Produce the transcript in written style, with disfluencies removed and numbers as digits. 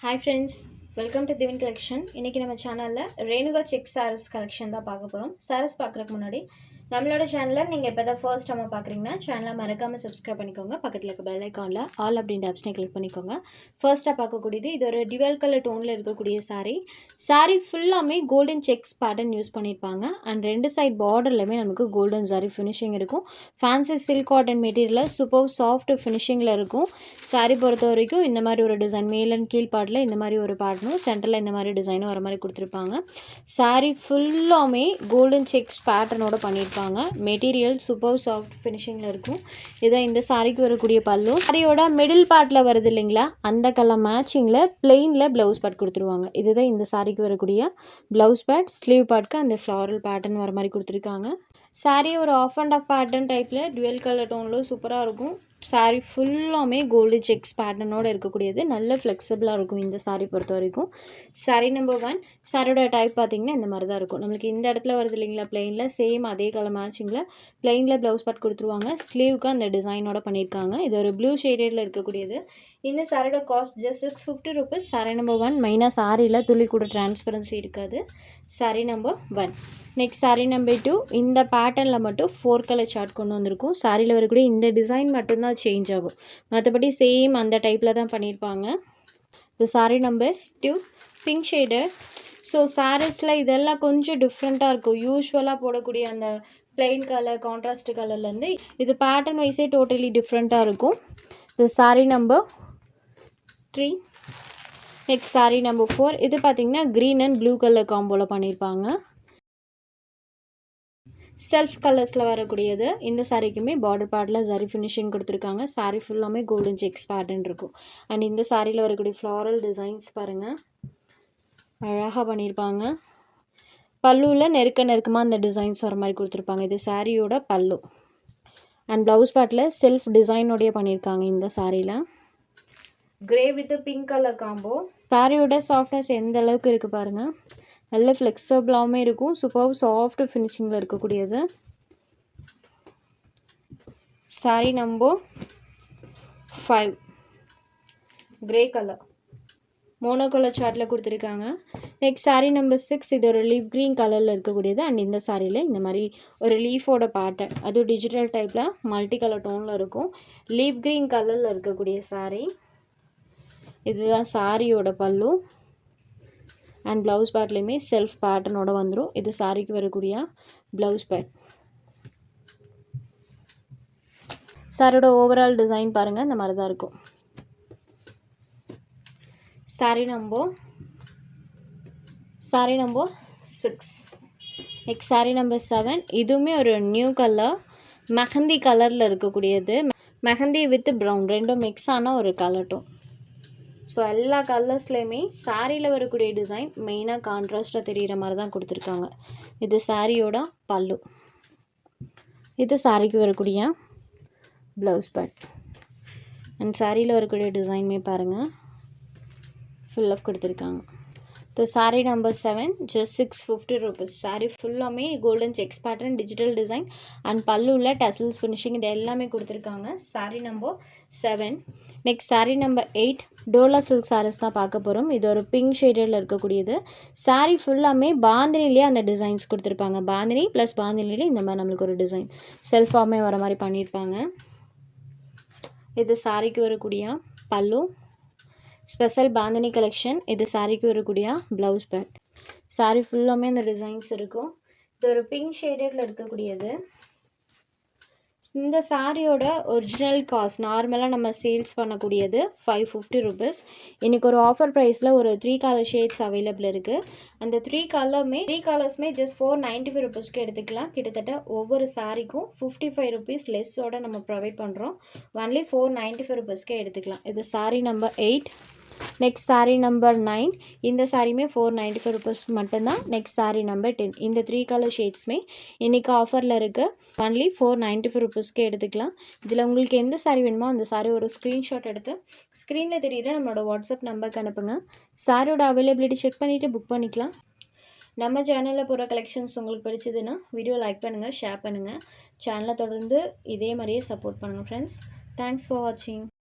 Hi friends, welcome to Divin Collection. இன்னைக்கு நம்ம சேனல்ல ரேணுகா செக் சாரீஸ் கலெக்ஷன் தான் பார்க்க போறோம். சாரீஸ் பார்க்கறதுக்கு முன்னாடி நம்மளோட சேனலை நீங்க இப்பதான் ஃபர்ஸ்ட் டைம் பார்க்கறீங்கன்னா சேனலை மறக்காம சப்ஸ்கிரைப் பண்ணிக்கோங்க. பக்கத்துல இருக்க பெல் ஐகான்ல ஆல் அப்படின்ற ஆப்ஷனை கிளிக் பண்ணிக்கோங்க. ஃபர்ஸ்டா பார்க்கக்கூடியது இது ஒரு டியூவல் கலர் டோன்ல இருக்கக்கூடிய saree. saree ஃபுல்லாமே கோல்டன் செக்ஸ் பேட்டர்ன் யூஸ் பண்ணிருப்பாங்க அண்ட் ரெண்டு சைடு பார்டர்லயுமே நமக்கு கோல்டன் saree ஃபினிஷிங் இருக்கும். ஃபேன்சி சில்க் காட்டன் மெட்டீரியல்ல சூப்பர் சாஃப்ட் ஃபினிஷிங்ல இருக்கும். saree பொறுத்த வரைக்கும் இந்த மாதிரி ஒரு டிசைன் மேல் அண்ட் கீழ் பார்ட்ல இந்த மாதிரி ஒரு பேட்டர்னும் சென்டர்ல இந்த மாதிரி டிசைனும் வர மாதிரி கொடுத்துருப்பாங்க. saree ஃபுல்லாமே கோல்டன் செக்ஸ் பேட்டர்னோட பண்ணியிருப்பாங்க. மெட்டீரியல் சூப்பர் சாஃப்ட் ஃபினிஷிங்ல இருக்கும். இதான் இந்த சாரிக்கு வரக்கூடிய பல்லு. சாரியோட மிடில் பார்ட்ல வருது இல்லைங்களா, அந்த கலர் மேட்சிங்ல பிளெயின்ல பிளவுஸ் பார்ட் கொடுத்துருவாங்க. இதுதான் இந்த சாரிக்கு வரக்கூடிய பிளவுஸ் பார்ட். ஸ்லீவ் பார்ட்க்கு அந்த ஃப்ளாரல் பேட்டர்ன் வர மாதிரி கொடுத்துருக்காங்க. saree ஒரு ஆஃப் அண்ட் ஆஃப் பேட்டர்ன் டைப்ல டுவெல் கலர் டோன்ல சூப்பரா இருக்கும். saree ஃபுல்லாமே கோல்டு செக்ஸ் பேட்டர்னோட இருக்கக்கூடியது. நல்ல ஃப்ளெக்சிபிளாக இருக்கும் இந்த saree பொறுத்த வரைக்கும். saree number 1. சாரியோட டைப் பார்த்தீங்கன்னா இந்த மாதிரி தான் இருக்கும். நம்மளுக்கு இந்த இடத்துல வருது இல்லைங்களா பிளெயினில், சேம் அதே கலர் மேட்சிங்கில் பிளெயினில் ப்ளவுஸ் பார்ட் கொடுத்துருவாங்க. ஸ்லீவுக்கு அந்த டிசைனோட பண்ணியிருக்காங்க. இது ஒரு ப்ளூ ஷேடடில் இருக்கக்கூடியது. இந்த சாரியோட cost just 650 rupees. saree number 1. மெயினாக சாரியில் துளி கூட டிரான்ஸ்பரன்சி இருக்காது. saree number 1. Next saree number 2. இந்த பேட்டர்னில் மட்டும் 4 கலர் சார்ட் கொண்டு வந்திருக்கும். சாரியில் வரக்கூடிய இந்த டிசைன் மட்டும்தான் சேஞ்ச் ஆகும். மற்றபடி சேம் அந்த டைப்பில் தான் பண்ணியிருப்பாங்க. இந்த saree number 2 pink shade. So சாரீஸில் இதெல்லாம் கொஞ்சம் டிஃப்ரெண்ட்டாக இருக்கும். யூஸ்வலாக போடக்கூடிய அந்த பிளெயின் கலர் கான்ட்ராஸ்ட் கலர்லேருந்து இது பேட்டர்ன் வைஸே டோட்டலி டிஃப்ரெண்ட்டாக இருக்கும். இது saree number 3. Next saree number 4. இது பார்த்தீங்கன்னா க்ரீன் அண்ட் ப்ளூ கலர் காம்போவில் பண்ணியிருப்பாங்க. செல்ஃப் கலர்ஸில் வரக்கூடியது. இந்த சாரிக்குமே பார்டர் பார்ட்டில் ஜரி ஃபினிஷிங் கொடுத்துருக்காங்க. saree ஃபுல்லாமே கோல்டன் செக்ஸ் பேட்டர்ன் இருக்கும். அண்ட் இந்த சாரியில் வரக்கூடிய ஃப்ளாரல் டிசைன்ஸ் பாருங்கள், அழகாக பண்ணியிருப்பாங்க. பல்லுவில் நெருக்கமாக அந்த டிசைன்ஸ் வர மாதிரி கொடுத்துருப்பாங்க. இது சாரியோட பல்லு. அண்ட் ப்ளவுஸ் பார்ட்டில் செல்ஃப் டிசைனோடைய பண்ணியிருக்காங்க. இந்த சாரியில் grey with pink colour combo. சாரியோட சாஃப்ட்னஸ் எந்த அளவுக்கு இருக்குது பாருங்கள். நல்ல ஃப்ளெக்சிபிளாகவுமே இருக்கும். சூப்பர் சாஃப்ட் ஃபினிஷிங்கில் இருக்கக்கூடியது. saree number 5. Grey colour mono colour சார்ட்டில் கொடுத்துருக்காங்க. Next saree number 6. இது ஒரு லீஃப் க்ரீன் கலரில் இருக்கக்கூடியது. அண்ட் இந்த சாரியில் இந்த மாதிரி ஒரு லீஃபோட பேட்டர்ன், அதுவும் டிஜிட்டல் டைப்பில் மல்டி கலர் டோனில் இருக்கும். லீஃப் க்ரீன் கலரில் இருக்கக்கூடிய saree. இதுதான் சாரியோட பல்லு. அண்ட் ப்ளவுஸ் பேட்லேயுமே செல்ஃப் பேட்டர்னோட வந்துடும். இது சாரிக்கு வரக்கூடிய ப்ளவுஸ் பேட். சாரியோட ஓவரால் டிசைன் பாருங்கள், இந்த மாதிரி தான் இருக்கும். saree number 6. Next saree number 7. இதுவுமே ஒரு நியூ கலர் மெஹந்தி கலரில் இருக்கக்கூடியது. மெஹந்தி வித் ப்ரௌன் ரெண்டும் மிக்ஸ் ஆன ஒரு கலர் டோன். ஸோ எல்லா கலர்ஸ்லேயுமே சாரியில் வரக்கூடிய டிசைன் மெயினாக கான்ட்ராஸ்டாக தெரிகிற மாதிரி தான் கொடுத்துருக்காங்க. இது சாரியோட பல்லு. இது சாரிக்கு வரக்கூடிய ப்ளவுஸ் பேட். அண்ட் சாரியில் வரக்கூடிய டிசைனுமே பாருங்கள், ஃபுல் ஆஃப் கொடுத்துருக்காங்க. இந்த saree number 7 just 650 rupees. saree ஃபுல்லாமே golden checks pattern, digital design and பல்லுவில் டசல்ஸ் ஃபினிஷிங் இது எல்லாமே கொடுத்துருக்காங்க. saree number 7. Next saree number 8. Dola silk sarees தான் பார்க்க போகிறோம். இது ஒரு பிங்க் ஷேடில் இருக்கக்கூடியது. saree ஃபுல்லாமே பாந்தினிலே அந்த டிசைன்ஸ் கொடுத்துருப்பாங்க. பாந்தினி ப்ளஸ் பாந்தினிலே இந்த மாதிரி நம்மளுக்கு ஒரு டிசைன் செல்ஃபாமே வர மாதிரி பண்ணியிருப்பாங்க. இது சாரிக்கு வரக்கூடிய பல்லு. Special bandhani collection. இது சாரிக்கு வரக்கூடிய ப்ளவுஸ் பேட். saree ஃபுல்லாமே அந்த டிசைன்ஸ் இருக்கும். இது ஒரு பிங்க் ஷேடடில் இருக்கக்கூடியது. இந்த சாரியோட ஒரிஜினல் காஸ்ட் நார்மலாக நம்ம சேல்ஸ் பண்ணக்கூடியது 550 ருபீஸ். இன்றைக்கி ஒரு ஆஃபர் ப்ரைஸில் ஒரு 3 கலர் ஷேட்ஸ் அவைலபிள் இருக்குது. அந்த 3 கலர்ஸுமே ஜஸ்ட் 495 ருபீஸ்க்கு எடுத்துக்கலாம். கிட்டத்தட்ட ஒவ்வொரு சாரிக்கும் 55 ருபீஸ் லெஸ்ஸோடு நம்ம ப்ரொவைட் பண்ணுறோம். ஒன்லி 495 ருபீஸ்க்கே எடுத்துக்கலாம். இது saree number 8. Next saree number 9. இந்த சாரியுமே 495 ருபீஸ் மட்டும்தான். Next saree number 10. இந்த 3 கலர் ஷேட்ஸுமே இன்றைக்கி ஆஃபரில் இருக்குது. ஒன்லி 495 ருபீஸ்க்கு எடுத்துக்கலாம். இதில் உங்களுக்கு எந்த சாரீ வேணுமோ அந்த சாரீ ஒரு ஸ்க்ரீன்ஷாட் எடுத்து ஸ்க்ரீனில் தெரியுற நம்மளோட வாட்ஸ்அப் நம்பருக்கு அனுப்புங்க. சாரியோட அவைலபிலிட்டி செக் பண்ணிவிட்டு புக் பண்ணிக்கலாம். நம்ம சேனலில் போகிற கலெக்ஷன்ஸ் உங்களுக்கு பிடிச்சதுன்னா வீடியோ லைக் பண்ணுங்கள், ஷேர் பண்ணுங்கள். சேனலை தொடர்ந்து இதே மாதிரியே சப்போர்ட் பண்ணுங்கள் ஃப்ரெண்ட்ஸ். தேங்க்ஸ் ஃபார் வாட்சிங்.